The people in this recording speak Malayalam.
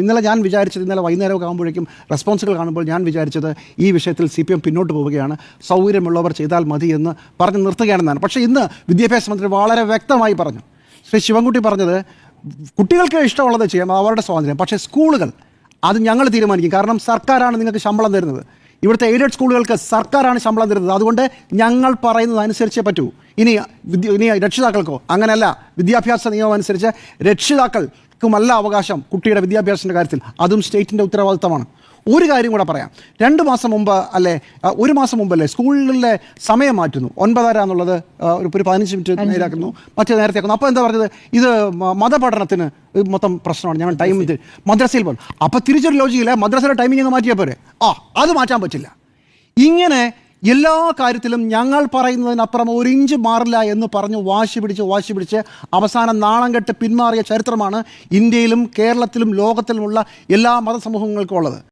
ഇന്നലെ ഞാൻ വിചാരിച്ചത്, ഇന്നലെ വൈകുന്നേരമൊക്കെ ആകുമ്പോഴേക്കും റെസ്പോൺസുകൾ കാണുമ്പോൾ ഞാൻ വിചാരിച്ചത് ഈ വിഷയത്തിൽ CPM പിന്നോട്ട് പോവുകയാണ്, സൗകര്യമുള്ളവർ ചെയ്താൽ മതി എന്ന് പറഞ്ഞ് നിർത്തുകയാണെന്നാണ്. പക്ഷേ ഇന്ന് വിദ്യാഭ്യാസ മന്ത്രി വളരെ വ്യക്തമായി പറഞ്ഞു. ശ്രീ ശിവൻകുട്ടി പറഞ്ഞത് കുട്ടികൾക്ക് ഇഷ്ടമുള്ളത് ചെയ്യാം, അവരുടെ സ്വാതന്ത്ര്യം, പക്ഷേ സ്കൂളുകൾ അത് ഞങ്ങൾ തീരുമാനിക്കും. കാരണം സർക്കാരാണ് നിങ്ങൾക്ക് ശമ്പളം തരുന്നത്. ഇവിടുത്തെ എയ്ഡഡ് സ്കൂളുകൾക്ക് സർക്കാരാണ് ശമ്പളം തരുന്നത്. അതുകൊണ്ട് ഞങ്ങൾ പറയുന്നത് അനുസരിച്ചേ പറ്റൂ. ഇനി രക്ഷിതാക്കൾക്കോ അങ്ങനെയല്ല. വിദ്യാഭ്യാസ നിയമം അനുസരിച്ച് രക്ഷിതാക്കൾക്കുമല്ല അവകാശം കുട്ടിയുടെ വിദ്യാഭ്യാസത്തിൻ്റെ കാര്യത്തിൽ. അതും സ്റ്റേറ്റിൻ്റെ ഉത്തരവാദിത്തമാണ്. ഒരു കാര്യം കൂടെ പറയാം. 2 മാസം മുമ്പ് അല്ലേ, 1 മാസം മുമ്പല്ലേ സ്കൂളിലെ സമയം മാറ്റുന്നു. 9:30 എന്നുള്ളത് ഒരു 15 മിനിറ്റ് നേരാക്കുന്നു, മറ്റേ നേരത്തെ ആക്കുന്നു. അപ്പോൾ എന്താ പറഞ്ഞത്, ഇത് മതപഠനത്തിന് മൊത്തം പ്രശ്നമാണ്, ഞങ്ങൾ ടൈം മദ്രസയിൽ പോകും. അപ്പോൾ തിരിച്ചൊരു ലോജിക്കില്ല, മദ്രസയുടെ ടൈമിംഗ് ഒന്ന് മാറ്റിയാൽ പോരെ. അത് മാറ്റാൻ പറ്റില്ല. ഇങ്ങനെ എല്ലാ കാര്യത്തിലും ഞങ്ങൾ പറയുന്നതിനപ്പുറം 1 ഇഞ്ച് മാറില്ല എന്ന് പറഞ്ഞ് വാശി പിടിച്ച് അവസാനം നാണം കെട്ട് പിന്മാറിയ ചരിത്രമാണ് ഇന്ത്യയിലും കേരളത്തിലും ലോകത്തിലുമുള്ള എല്ലാ മതസമൂഹങ്ങൾക്കും ഉള്ളത്.